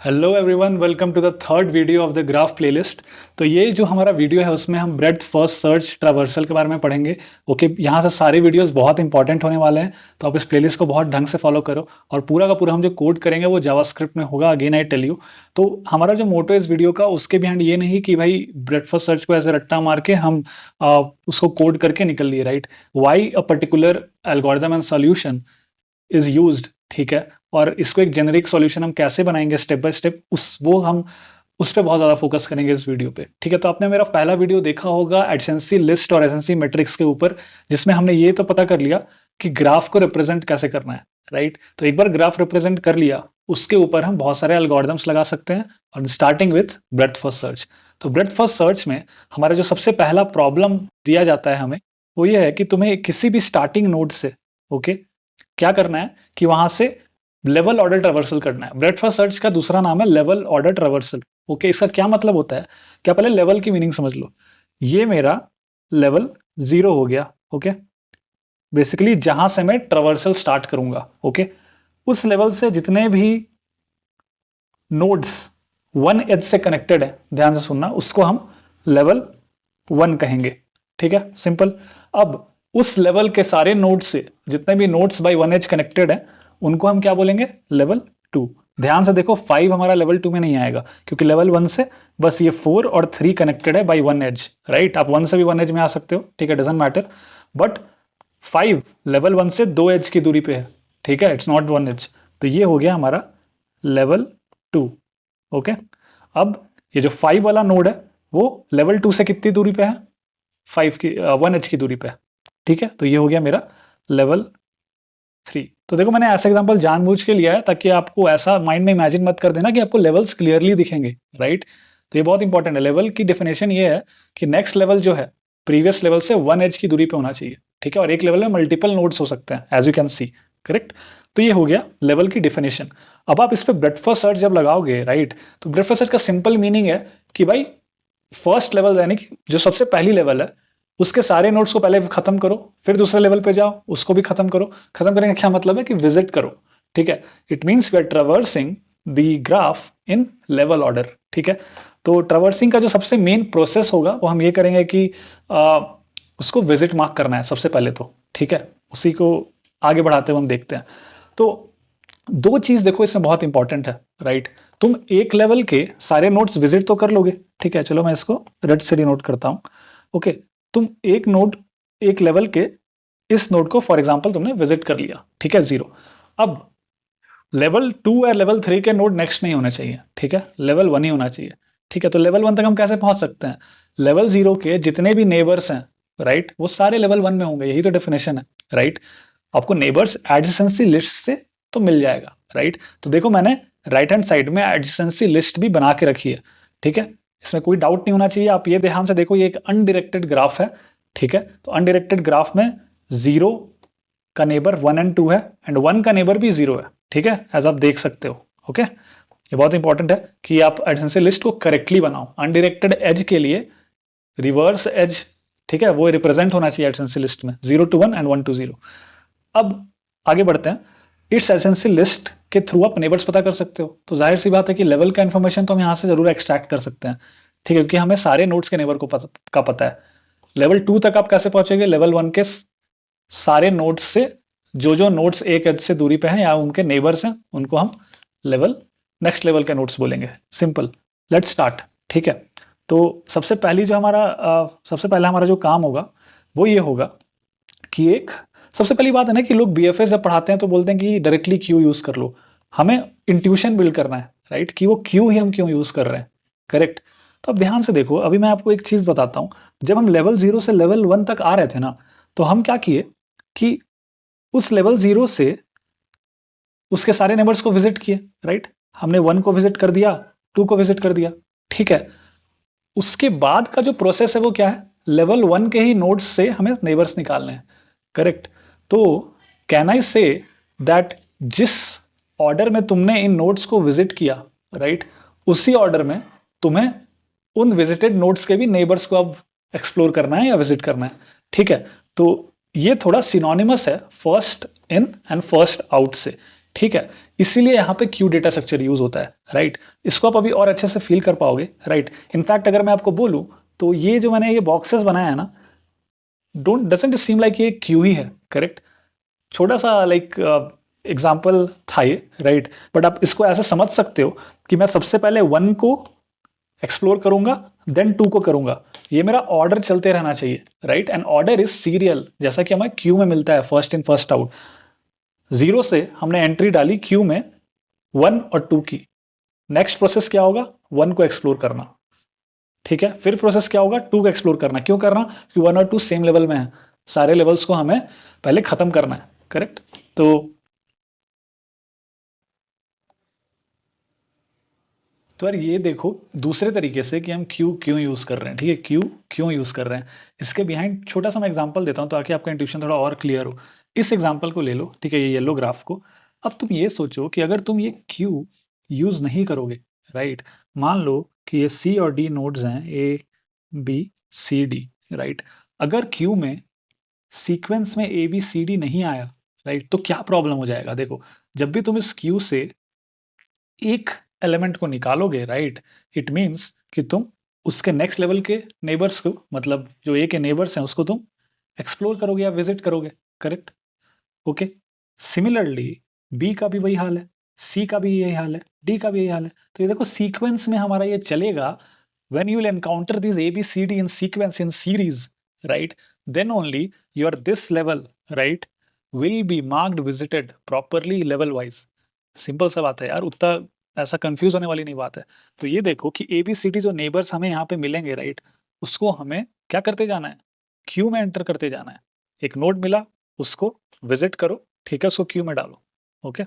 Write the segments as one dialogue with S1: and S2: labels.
S1: Hello everyone, welcome to the third video of the graph playlist. तो ये जो हमारा वीडियो है उसमें हम ब्रेड्थ फर्स्ट सर्च ट्रावर्सल के बारे में पढ़ेंगे। ओके, यहाँ से सारे वीडियोस बहुत इंपॉर्टेंट होने वाले हैं, तो आप इस प्लेलिस्ट को बहुत ढंग से फॉलो करो। और पूरा का पूरा हम जो कोड करेंगे वो जावास्क्रिप्ट में होगा, अगेन आई टेल यू। तो हमारा जो मोटो इस वीडियो का, उसके बिहाइंड ये नहीं कि भाई ब्रेड्थ फर्स्ट सर्च को ऐसे रट्टा मार के हम उसको कोड करके निकल लिए, right. Why a particular algorithm and solution is used, ठीक है। और इसको एक जेनरिक सॉल्यूशन हम कैसे बनाएंगे स्टेप बाय स्टेप, हम उस पर बहुत ज़्यादा फोकस करेंगे इस वीडियो पे, ठीक है। तो आपने मेरा पहला वीडियो देखा होगा एडजेंसी लिस्ट और एडजेंसी मैट्रिक्स के ऊपर, जिसमें हमने ये तो पता कर लिया कि ग्राफ को रिप्रेजेंट कैसे करना है, राइट। तो एक बार ग्राफ रिप्रेजेंट कर लिया, उसके ऊपर हम बहुत सारे एल्गोरिथम्स लगा सकते हैं, और starting with breadth first search. तो ब्रेड्थ फर्स्ट सर्च में हमारा जो सबसे पहला प्रॉब्लम दिया जाता है हमें, वो ये है कि तुम्हें किसी भी स्टार्टिंग नोड से, ओके, क्या करना है कि वहां से लेवल ऑर्डर ट्रावर्सल करना है। ब्रेड्थ फर्स्ट सर्च का दूसरा नाम है लेवल ऑर्डर ट्रावर्सल। ओके, इसका क्या मतलब होता है, क्या पहले लेवल की मीनिंग समझ लो। ये मेरा लेवल 0 हो गया, ओके। बेसिकली जहां से मैं ट्रावर्सल स्टार्ट करूंगा, ओके, उस लेवल से जितने भी नोड्स वन एज से कनेक्टेड है, ध्यान से सुनना, उसको हम लेवल 1 कहेंगे, ठीक है, सिंपल। अब उस लेवल के सारे नोड्स से जितने भी nodes by one edge connected है, उनको हम क्या बोलेंगे, लेवल 2। ध्यान से देखो, 5 हमारा लेवल 2 में नहीं आएगा, क्योंकि लेवल 1 से बस ये 4 और 3 कनेक्टेड है बाय वन एज, राइट। आप 1 से भी वन एज में आ सकते हो, ठीक है, डजंट मैटर। बट 5 लेवल 1 से 2 एज की दूरी पे है, ठीक है, इट्स नॉट वन एज। तो ये हो गया हमारा लेवल 2, ओके। अब ये जो 5 वाला नोड है वो लेवल 2 से कितनी दूरी पे है, 5 की 1 एच की दूरी पे है, ठीक है। तो ये हो गया मेरा लेवल 3। तो देखो, मैंने ऐसा एग्जांपल जानबूझ के लिया है ताकि आपको ऐसा माइंड में इमेजिन मत कर देना कि आपको लेवल्स क्लियरली दिखेंगे, राइट। तो ये बहुत इंपॉर्टेंट है। लेवल की डेफिनेशन ये है कि नेक्स्ट लेवल जो है प्रीवियस लेवल से 1 एज की दूरी पे होना चाहिए, ठीक है। और एक लेवल में मल्टीपल नोड्स हो सकते हैं, as you can see, correct. तो ये हो गया लेवल की डेफिनेशन। अब आप इस पे ब्रेड्थ फर्स्ट सर्च जब लगाओगे, राइट, तो ब्रेड्थ फर्स्ट सर्च का सिंपल मीनिंग है कि भाई फर्स्ट लेवल यानी कि जो सबसे पहली लेवल है, उसके सारे नोड्स को पहले खत्म करो, फिर दूसरे लेवल पे जाओ, उसको भी खत्म करो। खत्म करने का क्या मतलब है कि विजिट करो, ठीक है। It means we are traversing the graph in level order, ठीक है। तो ट्रेवर्सिंग का जो सबसे मेन प्रोसेस होगा वो हम ये करेंगे कि उसको विजिट मार्क करना है सबसे पहले, तो ठीक है, उसी को आगे बढ़ाते हुए हम देखते हैं। तो दो चीज देखो इसमें बहुत इंपॉर्टेंट है, राइट। तुम एक लेवल के सारे नोड्स विजिट तो कर लोगे, ठीक है, चलो मैं इसको रेड से डिनोट करता हूं, ओके। तुम एक नोड, एक लेवल के इस नोड को फॉर एग्जांपल तुमने विजिट कर लिया, ठीक है, 0। अब लेवल 2 या लेवल 3 के नोड नेक्स्ट नहीं होने चाहिए, ठीक है, लेवल 1 ही होना चाहिए, ठीक है। तो लेवल 1 तक हम कैसे पहुंच सकते हैं, लेवल 0 के जितने भी नेबर्स हैं, राइट, वो सारे लेवल 1 में होंगे, यही तो डेफिनेशन है, राइट। आपको नेबर्स एडजेसेंसी लिस्ट से तो मिल जाएगा, राइट। तो देखो, मैंने राइट हैंड साइड में एडजेसेंसी लिस्ट भी बना के रखी है, ठीक है, इसमें कोई डाउट नहीं होना चाहिए। आप ये ध्यान से देखो, ये एक अनडिरेक्टेड ग्राफ है, ठीक है। तो अनडिरेक्टेड ग्राफ में 0 का नेबर 1 एंड 2 है, एंड 1 का नेबर भी 0 है, ठीक है, एज आप देख सकते हो, ओके। ये बहुत इंपॉर्टेंट है कि आप एडजेसेंसी लिस्ट को करेक्टली बनाओ। अनडिरेक्टेड एज के लिए रिवर्स एज, ठीक है, वो रिप्रेजेंट होना चाहिए एडजेसेंसी लिस्ट में, 0 to 1 एंड 1 to 0। अब आगे बढ़ते हैं। इट्स एडजेंसी लिस्ट के थ्रू आप नेबर्स पता कर सकते हो, तो जाहिर सी बात है कि लेवल का इन्फॉर्मेशन तो हम यहाँ से जरूर एक्सट्रैक्ट कर सकते हैं, ठीक है, क्योंकि हमें सारे नोड्स के नेबर का पता है। लेवल 2 तक आप कैसे पहुंचेंगे, लेवल 1 के सारे नोड्स से जो नोड्स एक एज से दूरी पे हैं या उनके नेबर्स हैं, उनको हम नेक्स्ट लेवल के नोड्स बोलेंगे। सिंपल, लेट्स स्टार्ट, ठीक है। तो सबसे पहला हमारा जो काम होगा वो ये होगा कि सबसे पहली बात है ना कि लोग बीएफएस जब पढ़ाते हैं तो बोलते हैं कि डायरेक्टली क्यू यूज कर लो। हमें इंट्यूशन बिल्ड करना है, राइट, कि वो क्यू ही हम क्यों यूज कर रहे हैं, करेक्ट। तो अब ध्यान से देखो, अभी मैं आपको एक चीज बताता हूं। जब हम लेवल 0 से लेवल 1 तक आ रहे थे ना, तो हम क्या किए कि उस लेवल 0 से उसके सारे नेबर्स को विजिट किए, राइट। हमने 1 को विजिट कर दिया, 2 को विजिट कर दिया, ठीक है। उसके बाद का जो प्रोसेस है वो क्या है, लेवल 1 के ही नोड्स से हमें नेबर्स निकालने हैं, करेक्ट। तो कैन आई से दैट जिस ऑर्डर में तुमने इन नोड्स को विजिट किया, राइट, उसी ऑर्डर में तुम्हें उन विजिटेड नोड्स के भी नेबर्स को अब एक्सप्लोर करना है या विजिट करना है, ठीक है। तो ये थोड़ा सिनोनिमस है first in and first out से, ठीक है, इसीलिए यहाँ पे क्यू डेटा स्ट्रक्चर यूज होता है, राइट। इसको आप अभी और अच्छे से फील कर पाओगे, राइट। इनफैक्ट अगर मैं आपको बोलूँ तो ये जो मैंने ये बॉक्सेस बनाया है ना, डजंट सीम लाइक ये क्यू ही है, करेक्ट। छोटा सा लाइक एग्जाम्पल था ये, राइट। बट आप इसको ऐसे समझ सकते हो कि मैं सबसे पहले 1 को एक्सप्लोर करूंगा, देन 2 को करूंगा, ये मेरा ऑर्डर चलते रहना चाहिए, right. And order is serial, जैसा कि हमें क्यू में मिलता है, फर्स्ट इन फर्स्ट आउट। 0 से हमने एंट्री डाली क्यू में 1 और 2 की, नेक्स्ट प्रोसेस क्या होगा, 1 को एक्सप्लोर करना, ठीक है। फिर प्रोसेस क्या होगा, 2 को एक्सप्लोर करना। क्यों करना, क्योंकि 1 और 2 सेम लेवल में है, सारे लेवल्स को हमें पहले खत्म करना है, करेक्ट। तो यार ये देखो दूसरे तरीके से कि हम क्यू क्यों यूज़ कर रहे हैं, ठीक है, क्यू क्यों यूज़ कर रहे हैं। इसके बिहाइंड छोटा सा मैं एग्जांपल देता हूँ ताकि आपका इंट्यूशन थोड़ा और क्लियर हो। इस एग्जांपल को ले लो, ठीक है, ये येलो ग्राफ को। अब तुम ये सोचो कि अगर तुम ये क्यू यूज़ नहीं करोगे, राइट, मान लो कि ये सी और डी नोड्स हैं, A B C D, right. अगर क्यू में सीक्वेंस में ए बी सी डी नहीं आया, राइट, तो क्या प्रॉब्लम हो जाएगा। देखो, जब भी तुम इस क्यू से एक एलिमेंट को निकालोगे, राइट, इट मीन्स कि तुम उसके नेक्स्ट लेवल के नेबर्स को, मतलब जो ए के नेबर्स हैं, उसको तुम एक्सप्लोर करोगे या विजिट करोगे, करेक्ट। ओके, सिमिलरली बी का भी वही हाल है, सी का भी यही हाल है, डी का भी यही हाल है। तो ये देखो सीक्वेंस में हमारा ये चलेगा, when you will encounter these A, B, C, D in sequence in series, right, then only your this level, right, will be marked visited properly level wise। Simple सा बात है यार, उतना ऐसा कंफ्यूज होने वाली नहीं बात है। तो ये देखो कि ए बी सी डी जो नेबर्स हमें यहाँ पे मिलेंगे, राइट, उसको हमें क्या करते जाना है, क्यू में एंटर करते जाना है। एक नोड मिला, उसको विजिट करो, ठीक है, उसको क्यू में डालो, ओके।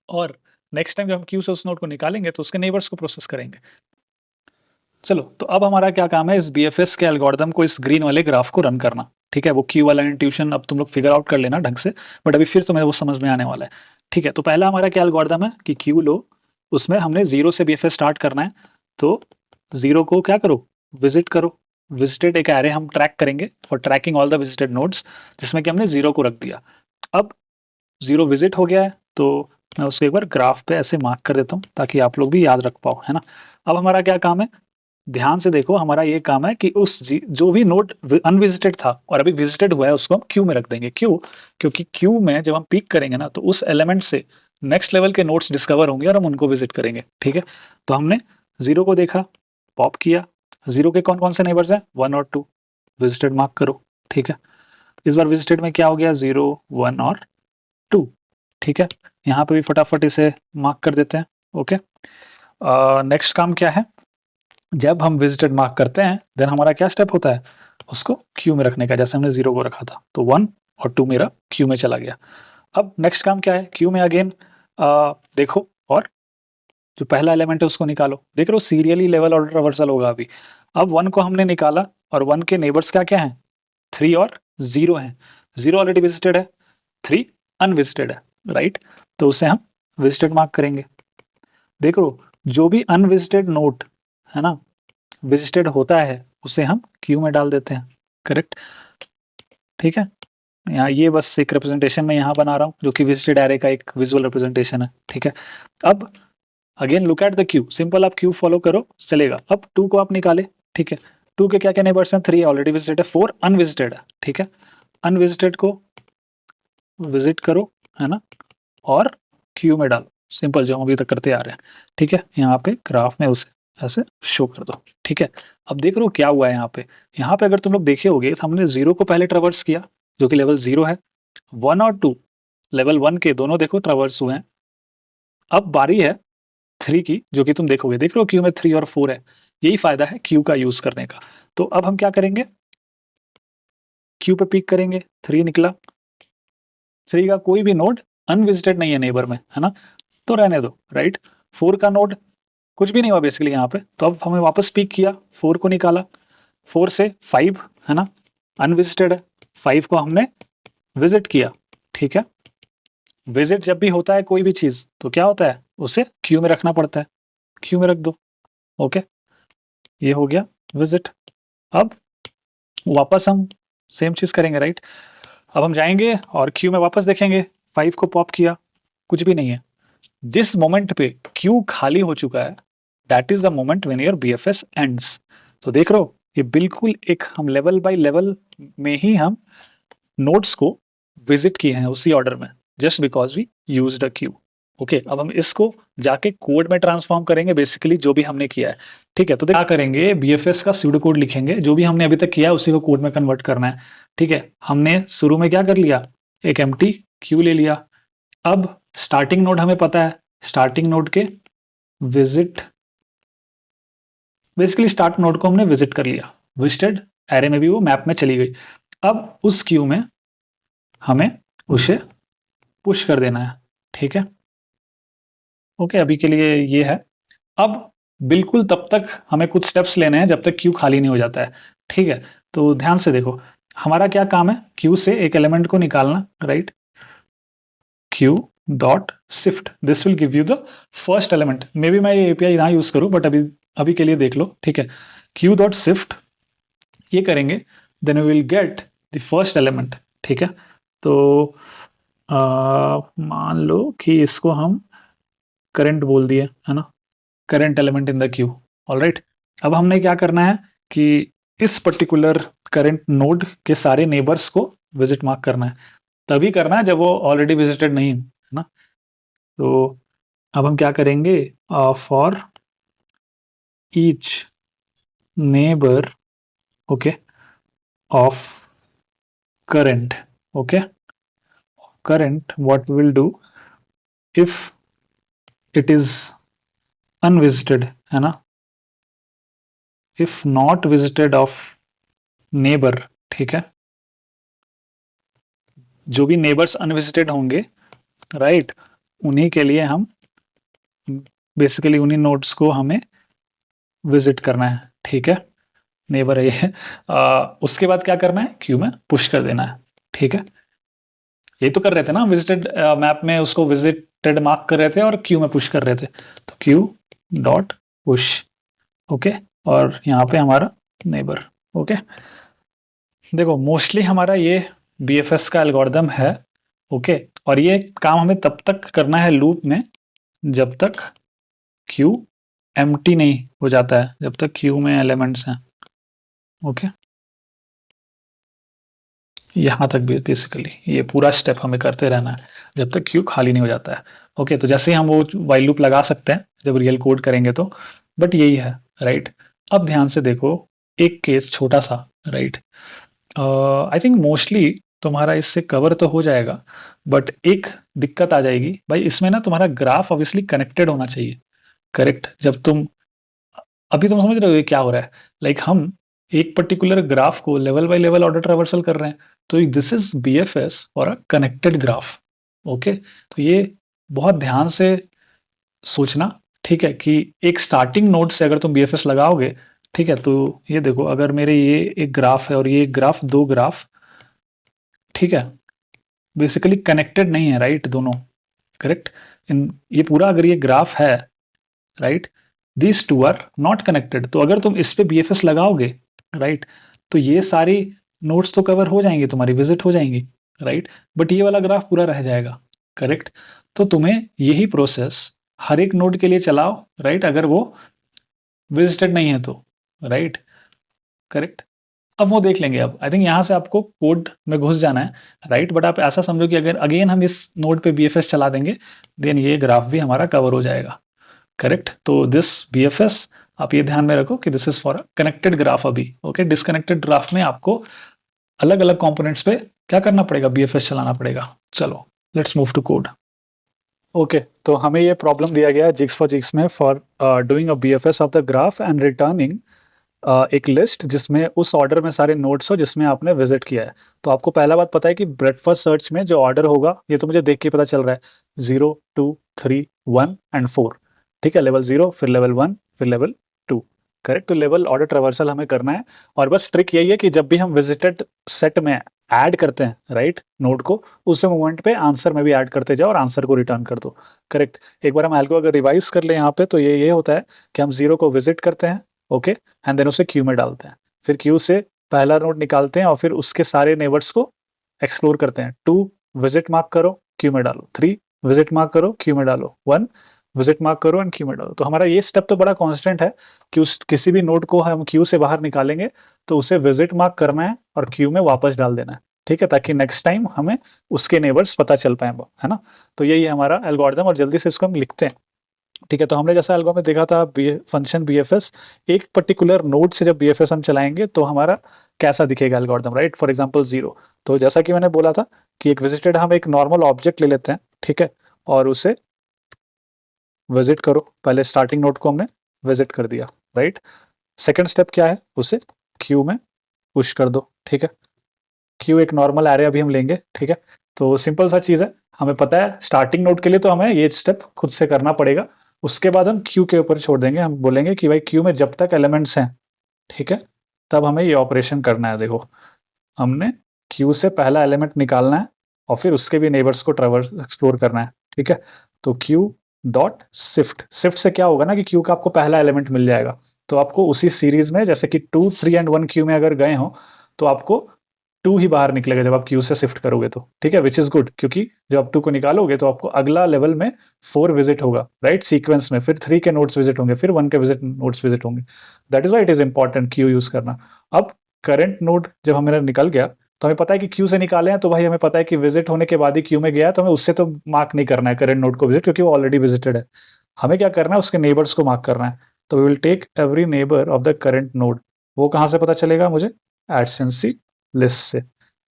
S1: और नेक्स्ट टाइम जब हम क्यू से उस नोड को निकालेंगे तो उसके नेबर्स को प्रोसेस करेंगे। चलो, तो अब हमारा क्या काम है, इस बीएफएस के एल्गोरिदम को इस ग्रीन वाले ग्राफ को रन करना, ठीक है। वो क्यू वाला इंट्यूशन अब तुम लोग फिगर आउट कर लेना ढंग से, बट अभी फिर तुम्हें वो समझ में आने वाला है, ठीक है। तो पहला हमारा क्या एल्गोरिदम है कि क्यू लो, उसमें हमने 0 से बीएफएस स्टार्ट करना है। तो 0 को क्या करो, विजिट करो। विजिटेड एक एरे हम ट्रैक करेंगे for tracking all the visited nodes, जिसमें कि हमने 0 को रख दिया। अब 0 विजिट हो गया है, तो मैं उसको एक बार ग्राफ पे ऐसे मार्क कर देता हूँ ताकि आप लोग भी याद रख पाओ, है ना। अब हमारा क्या काम है, ध्यान से देखो, हमारा ये काम है कि जो भी नोड अनविजिटेड था और अभी विजिटेड हुआ है, उसको हम क्यू में रख देंगे। क्यों, क्योंकि क्यू में जब हम पिक करेंगे ना, तो उस एलिमेंट से नेक्स्ट लेवल के नोड्स डिस्कवर होंगे और हम उनको विजिट करेंगे, ठीक है। तो हमने 0 को देखा, पॉप किया, 0 के कौन कौन से नेबर्स हैं, 1 और 2, विजिटेड मार्क करो, ठीक है। इस बार विजिटेड में क्या हो गया, 0 1 और 2, ठीक है। यहाँ पे भी फटाफट इसे मार्क कर देते हैं, ओके। नेक्स्ट काम क्या है, जब हम विजिटेड मार्क करते हैं, देन हमारा क्या स्टेप होता है, उसको क्यू में रखने का। जैसे हमने 0 को रखा था, तो 1 और 2 मेरा क्यू में चला गया। अब नेक्स्ट काम क्या है, क्यू में अगेन देखो, और जो पहला एलिमेंट है उसको निकालो। देख रहे हो सीरियली लेवल ऑर्डर रिवर्सल होगा अभी। अब 1 को हमने निकाला, और 1 के नेबर्स क्या क्या हैं, 3 और 0 हैं। 0 ऑलरेडी विजिटेड है, 3 अनविजिटेड है, राइट। तो उसे हम विजिटेड मार्क करेंगे। देख लो, जो भी अनविजिटेड नोड है ना, विजिटेड होता है, उसे हम क्यू में डाल देते हैं, करेक्ट, ठीक है। यहाँ ये बस एक रिप्रेजेंटेशन में यहाँ बना रहा हूँ, जो कि विजिटेड एरे का एक विजुअल रिप्रेजेंटेशन है, ठीक है। अब again look at the Q, simple, आप क्यू फॉलो करो चलेगा। अब 2 को आप निकाले, ठीक है। 2 के क्या क्या नेबर्स हैं, 3 ऑलरेडी विजिटेड है, 4 अनविजिटेड है, ठीक है। अनविजिटेड को विजिट करो, है ना, और क्यू में डालो, सिंपल, जो हम अभी तक करते आ रहे हैं, ठीक है। यहाँ पे ग्राफ में उसे ऐसे शो कर दो, ठीक है। अब देख रहे हो क्या हुआ है यहाँ पे। यहाँ पे अगर तुम लोग देखे होगे तो हमने 0 को पहले ट्रैवर्स किया, जो कि लेवल 0 है। 1 और 2 लेवल 1 के दोनों देखो ट्रैवर्स हुए हैं। अब बारी है 3 की, जो कि तुम देखोगे, देख रहे हो क्यू में 3 और 4 है। यही फायदा है क्यू का यूज करने का। तो अब हम क्या करेंगे, क्यू पे पिक करेंगे, 3 निकला। 3 का कोई भी नोड अनविजिटेड नहीं है नेबर में, है ना, तो रहने दो, राइट। 4 का नोड कुछ भी नहीं हुआ बेसिकली यहाँ पे, तो अब हमें वापस पिक किया, 4 को निकाला। 4 से 5 है ना, अनविजिटेड है, 5 को हमने विजिट किया, ठीक है। विजिट जब भी होता है कोई भी चीज, तो क्या होता है, उसे क्यू में रखना पड़ता है, क्यू में रख दो, ओके। ये हो गया विजिट। अब वापस हम सेम चीज करेंगे, राइट। अब हम जाएंगे और क्यू में वापस देखेंगे, 5 को पॉप किया, कुछ भी नहीं है। जिस मोमेंट पे क्यू खाली हो चुका है, that is the moment when your BFS ends. तो देख रहे हो, ये बिल्कुल एक हम लेवल बाय लेवल में ही हम नोड्स को विजिट किए हैं उसी ऑर्डर में, just because we used a queue. Okay, अब हम इसको जाके कोड में ट्रांसफॉर्म करेंगे, बेसिकली जो भी हमने किया है। ठीक है, तो क्या करेंगे, बीएफएस का सूडो कोड लिखेंगे, जो भी हमने अभी तक किया है उसी को कोड में कन्वर्ट करना है। ठीक है, हमने शुरू में क्या कर लिया, एक एम्प्टी क्यू ले लिया। अब स्टार्टिंग नोड हमें पता है, स्टार्टिंग नोड के विजिट, बेसिकली स्टार्ट नोड को हमने विजिट कर लिया, विजिटेड एरे में भी वो मैप में चली गई। अब उस क्यू में हमें उसे पुश कर देना है। ठीक है, ओके, अभी के लिए ये है। अब बिल्कुल तब तक हमें कुछ स्टेप्स लेने हैं जब तक क्यू खाली नहीं हो जाता है। ठीक है, तो ध्यान से देखो, हमारा क्या काम है, क्यू से एक एलिमेंट को निकालना, right. Q dot shift, this will give you the first element. May be मैं ये एपीआई ना यूज करूं, बट अभी के लिए देख लो। ठीक है, क्यू डॉट शिफ्ट ये करेंगे, then we will get the first element. ठीक है, तो मान लो कि इसको हम करंट बोल दिए, है ना, current element in the Q. Alright, अब हमने क्या करना है कि इस पर्टिकुलर करंट नोड के सारे नेबर्स को विजिट मार्क करना है। तभी करना है जब वो ऑलरेडी विजिटेड नहीं है ना। तो अब हम क्या करेंगे, for each neighbour, okay, of current, okay, of current, what will do if it is unvisited, है ना, if not visited of neighbour. ठीक है, जो भी नेबर्स अनविजिटेड होंगे, राइट, उन्हीं के लिए हम बेसिकली उन्हीं नोड्स को हमें विजिट करना है। ठीक है, नेबर है ये। उसके बाद क्या करना है, क्यू में पुश कर देना है। ठीक है, ये तो कर रहे थे ना, विजिटेड मैप में उसको विजिटेड मार्क कर रहे थे और क्यू में पुश कर रहे थे। तो क्यू डॉट पुश, ओके, और यहाँ पे हमारा नेबर। ओके, देखो मोस्टली हमारा ये बीएफएस का एल्गोरिदम है। ओके, और ये काम हमें तब तक करना है लूप में जब तक क्यू एम्प्टी नहीं हो जाता है, जब तक क्यू में एलिमेंट्स हैं। ओके, यहाँ तक भी बेसिकली ये पूरा स्टेप हमें करते रहना है जब तक क्यू खाली नहीं हो जाता है। ओके, तो जैसे ही हम वो वाइल लूप लगा सकते हैं जब रियल कोड करेंगे तो, बट यही है, राइट। अब ध्यान से देखो, एक केस छोटा सा, राइट, आई थिंक मोस्टली तुम्हारा इससे कवर तो हो जाएगा, बट एक दिक्कत आ जाएगी भाई, इसमें ना तुम्हारा ग्राफ ऑब्वियसली कनेक्टेड होना चाहिए, करेक्ट। जब तुम अभी तुम समझ रहे हो ये क्या हो रहा है, लाइक हम एक पर्टिकुलर ग्राफ को level by level order traversal कर रहे हैं, तो दिस इज बीएफएस और अ कनेक्टेड ग्राफ। ओके, तो ये बहुत ध्यान से सोचना, ठीक है, कि एक स्टार्टिंग नोड से अगर तुम बीएफएस लगाओगे, ठीक है, तो ये देखो, अगर मेरे ये एक ग्राफ है और ये एक ग्राफ, दो ग्राफ, ठीक है, बेसिकली कनेक्टेड नहीं है, राइट, दोनों, करेक्ट। इन ये पूरा अगर ये ग्राफ है, right, this two are not connected, तो अगर तुम इस पे बीएफएस लगाओगे, राइट, तो ये सारी नोड्स तो कवर हो जाएंगी, तुम्हारी विजिट हो जाएंगी, राइट, बट ये वाला ग्राफ पूरा रह जाएगा, करेक्ट। तो तुम्हें यही प्रोसेस हर एक नोड के लिए चलाओ, राइट, अगर वो विजिटेड नहीं है तो, राइट, करेक्ट। अब वो देख लेंगे। अब आई थिंक यहाँ से आपको कोड में घुस जाना है, राइट, बट आप ऐसा समझो कि अगर अगेन हम इस नोड पे बीएफएस चला देंगे, देन ये ग्राफ भी हमारा कवर हो जाएगा, करेक्ट। तो दिस बीएफएस आप ये ध्यान में रखो कि this is for a connected graph अभी। ओके, डिसकनेक्टेड ग्राफ में आपको अलग अलग कंपोनेंट्स पे क्या करना पड़ेगा, बीएफएस चलाना पड़ेगा। चलो let's move to code. Okay, तो हमें ये प्रॉब्लम दिया गया है जिग्स फॉर जिग्स में, for doing a BFS of the graph and returning एक लिस्ट जिसमें उस ऑर्डर में सारे नोड्स हो जिसमें आपने विजिट किया है। तो आपको पहला बात पता है कि ब्रेड फर्स्ट सर्च में जो ऑर्डर होगा, ये तो मुझे देख के पता चल रहा है, 0 2 3 1 एंड 4, ठीक है, लेवल 0 फिर लेवल 1 फिर लेवल 2, करेक्ट। तो लेवल ऑर्डर ट्रावर्सल हमें करना है, और बस ट्रिक यही है कि जब भी हम विजिटेड सेट में ऐड करते हैं, राइट, नोड को, उस मोमेंट पे आंसर में भी ऐड करते जाओ और आंसर को रिटर्न कर दो, करेक्ट। एक बार हम एल्गो अगर रिवाइज कर ले यहाँ पे, तो ये होता है कि हम 0 को विजिट करते हैं, ओके, एंड देन उसे क्यू में डालते हैं, फिर क्यू से पहला नोड निकालते हैं और फिर उसके सारे नेबर्स को एक्सप्लोर करते हैं। 2 विजिट मार्क करो, क्यू में डालो, 3 विजिट मार्क करो, क्यू में डालो, 1 विजिट मार्क करो एंड क्यू में डालो। तो हमारा ये स्टेप तो बड़ा कांस्टेंट है कि उस किसी भी नोड को हम क्यू से बाहर निकालेंगे तो उसे विजिट मार्क करना है और क्यू में वापस डाल देना है, ठीक है, ताकि नेक्स्ट टाइम हमें उसके नेबर्स पता चल पाए, है ना। तो यही है हमारा एल्गोरिथम और जल्दी से इसको हम लिखते हैं, ठीक है। तो हमने जैसा एल्गो में देखा था फंक्शन बीएफएस, एक पर्टिकुलर नोड से जब बीएफएस हम चलाएंगे तो हमारा कैसा दिखेगा एल्गोरिथम, राइट। फॉर एग्जांपल 0, तो जैसा कि मैंने बोला था कि एक विजिटेड हम एक नॉर्मल ऑब्जेक्ट ले लेते हैं, ठीक है, और उसे विजिट करो। पहले स्टार्टिंग नोड को हमने विजिट कर दिया, राइट। सेकंड स्टेप क्या है, उसे क्यू में पुश कर दो, ठीक है। क्यू एक नॉर्मल एरे अभी हम लेंगे, ठीक है। तो सिंपल सा चीज़ है, हमें पता है स्टार्टिंग नोड के लिए तो हमें ये स्टेप खुद से करना पड़ेगा। उसके बाद हम क्यू के ऊपर छोड़ देंगे, हम बोलेंगे कि भाई क्यू में जब तक एलिमेंट्स हैं, ठीक है, तब हमें ये ऑपरेशन करना है। देखो, हमने क्यू से पहला एलिमेंट निकालना है और फिर उसके भी नेबर्स को ट्रैवर्स एक्सप्लोर करना है, ठीक है। तो क्यू डॉट शिफ्ट, शिफ्ट से क्या होगा ना कि क्यू का आपको पहला एलिमेंट मिल जाएगा, तो आपको उसी सीरीज में जैसे कि 2, 3 एंड 1 क्यू में अगर गए हो तो आपको 2 ही बाहर निकलेगा जब आप क्यू से शिफ्ट करोगे तो, ठीक है, विच इज गुड, क्योंकि जब आप 2 को निकालोगे तो आपको अगला लेवल में 4 विजिट होगा, राइट, सीक्वेंस में, फिर 3 के नोट्स विजिट होंगे, फिर 1 के नोट्स विजिट होंगे। That is why it is important Q use करना। अब करंट नोड जब हमारा निकल गया तो हमें पता है कि क्यू से निकाले हैं, तो भाई हमें पता है कि विजिट होने के बाद ही क्यू में गया है, तो हमें उससे तो मार्क नहीं करना है करंट नोड को विजिट, क्योंकि वो ऑलरेडी विजिटेड है। हमें क्या करना है, उसके नेबर्स को मार्क करना है। तो we will take every neighbour of the current node. वो कहाँ से पता चलेगा मुझे, एडजेंसी लिस्ट से।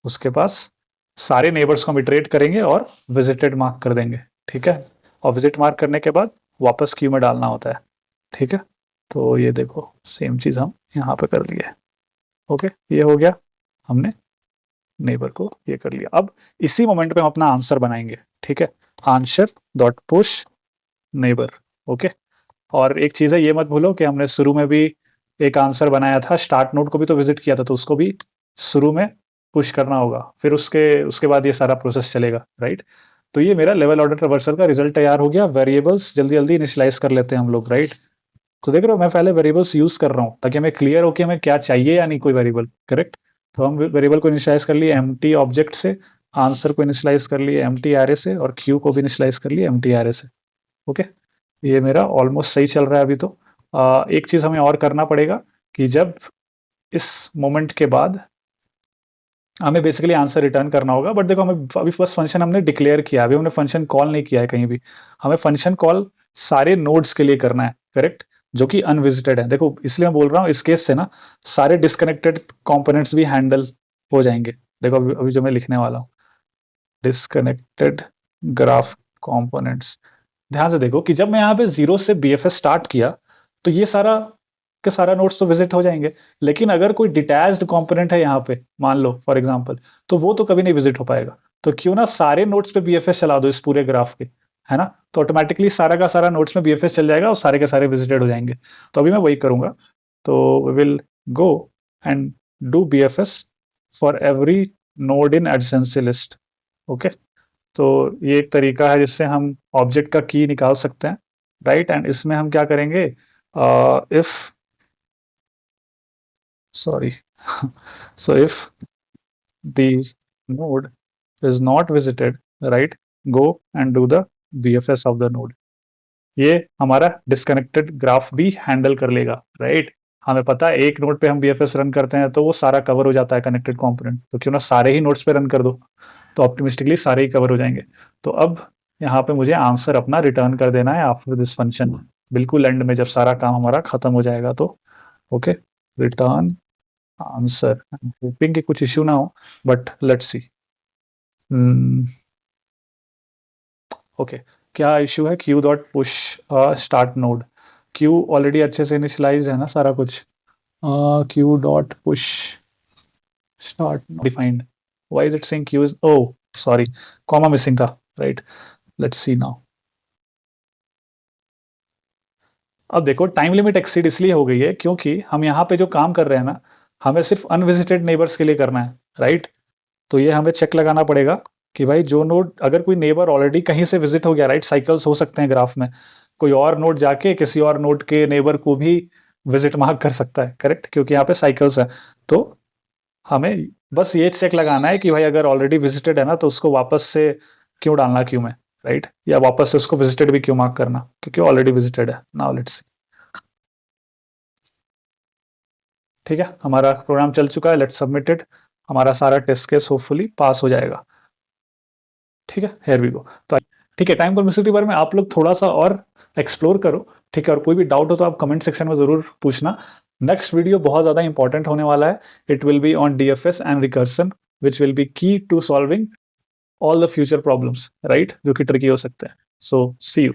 S1: उसके पास सारे नेबर्स को हम इटरेट करेंगे और विजिटेड मार्क कर देंगे, ठीक है। और विजिट मार्क करने के बाद वापस क्यू में डालना होता है, ठीक है। तो ये देखो सेम चीज़ हम यहाँ पे कर लिए, ओके, ये हो गया, हमने नेबर को ये कर लिया। अब इसी मोमेंट पे हम अपना आंसर बनाएंगे, ठीक है, answer dot push neighbour, okay. और एक चीज़ है, ये मत भूलो कि हमने शुरू में भी एक आंसर बनाया था, स्टार्ट नोड को भी तो विजिट किया था, तो उसको भी शुरू में पुश करना होगा, फिर उसके बाद ये सारा प्रोसेस चलेगा, राइट। तो ये मेरा लेवल ऑर्डर ट्रैवर्सल का रिजल्ट तैयार हो गया। वेरिएबल्स जल्दी जल्दी इनिशियलाइज कर लेते हैं हम लोग, राइट। तो देख रहे हो मैं पहले वेरिएबल्स यूज कर रहा हूँ ताकि हमें क्लियर हो कि हमें क्या चाहिए या नहीं कोई वेरिएबल, करेक्ट। तो हम वेरिएबल को इनिशियलाइज कर लिए एम्प्टी ऑब्जेक्ट से, आंसर को इनिशियलाइज कर लिए एम्प्टी एरे से, और क्यू को भी इनिशियलाइज कर लिए एम्प्टी एरे से, ओके। ये मेरा ऑलमोस्ट सही चल रहा है अभी। तो एक चीज हमें और करना पड़ेगा कि जब इस मोमेंट के बाद हमें बेसिकली आंसर रिटर्न करना होगा, बट देखो हमें अभी बस फंक्शन हमने डिक्लेयर किया, अभी हमने फंक्शन कॉल नहीं किया है कहीं भी। हमें फंक्शन कॉल सारे नोड्स के लिए करना है, करेक्ट, जो कि अनविजिटेड है। देखो इसलिए मैं बोल रहा हूँ, इस केस से ना सारे डिस्कनेक्टेड कंपोनेंट्स भी हैंडल हो जाएंगे। देखो अभी जो मैं लिखने वाला हूँ, डिस्कनेक्टेड ग्राफ कंपोनेंट्स, ध्यान से देखो कि जब मैं यहाँ पे 0 से बीएफएस स्टार्ट किया तो ये सारा के सारा नोड्स तो विजिट हो जाएंगे, लेकिन अगर कोई डिटैच्ड कंपोनेंट है यहाँ पे मान लो फॉर एग्जांपल, तो वो तो कभी नहीं विजिट हो पाएगा। तो क्यों ना सारे नोड्स पे बीएफएस चला दो इस पूरे ग्राफ के, है ना, तो ऑटोमेटिकली सारा का सारा नोड्स में बीएफएस चल जाएगा और सारे के सारे विजिटेड हो जाएंगे। तो अभी मैं वही करूंगा। तो we will go and do BFS for every node in adjacency list, okay. तो ये एक तरीका है जिससे हम ऑब्जेक्ट का की निकाल सकते हैं, राइट। एंड इसमें हम क्या करेंगे, if sorry so if the node is not visited, right, go and do the bfs of the node। ये हमारा डिस्कनेक्टेड ग्राफ भी हैंडल कर लेगा, राइट। हमें पता है एक नोड पे हम बीएफएस रन करते हैं तो वो सारा कवर हो जाता है कनेक्टेड कंपोनेंट, तो क्यों ना सारे ही नोड्स पे रन कर दो, तो ऑप्टिमिस्टिकली सारे ही कवर हो जाएंगे। तो अब यहाँ पे मुझे आंसर अपना रिटर्न कर देना है आफ्टर दिस फंक्शन, बिल्कुल एंड में जब सारा काम हमारा खत्म हो जाएगा। तो ओके, रिटर्न आंसर, होपिंग कि कुछ इश्यू ना हो, बट लेट्स सी। ओके, क्या इश्यू है, Q dot push start node, Q already अच्छे से इनिशियलाइज है ना सारा कुछ, Q dot push start defined, why is it saying Q is, oh sorry comma missing था, राइट। Let's see now. अब देखो टाइम लिमिट एक्सीड इसलिए हो गई है क्योंकि हम यहाँ पे जो काम कर रहे हैं ना, हमें सिर्फ अनविजिटेड नेबर्स के लिए करना है, राइट। तो ये हमें चेक लगाना पड़ेगा कि भाई जो नोड, अगर कोई नेबर ऑलरेडी कहीं से विजिट हो गया, राइट, साइकिल्स हो सकते हैं ग्राफ में, कोई और नोड जाके किसी और नोड के नेबर को भी विजिट मार्क कर सकता है, करेक्ट, क्योंकि यहाँ पे साइकिल्स है। तो हमें बस ये चेक लगाना है कि भाई अगर ऑलरेडी विजिटेड है ना तो उसको वापस से क्यों डालना क्यू में, राइट, या वापस से उसको विजिटेड भी क्यों मार्क करना, क्योंकि ऑलरेडी विजिटेड है। Now let's see. ठीक है, हमारा प्रोग्राम चल चुका है, लेट्स सबमिटेड। हमारा सारा टेस्ट केस होपफुली पास हो जाएगा। ठीक है, हेयर वी गो। तो ठीक है, टाइम कॉम्प्लेक्सिटी के बारे में आप लोग थोड़ा सा और एक्सप्लोर करो। ठीक है, और कोई भी डाउट हो तो आप कमेंट सेक्शन में जरूर पूछना। नेक्स्ट वीडियो बहुत ज्यादा इंपॉर्टेंट होने वाला है। It will be on DFS and recursion, which will be key to solving all the future problems, right, जो कि ट्रिकी हो सकते हैं। So see you.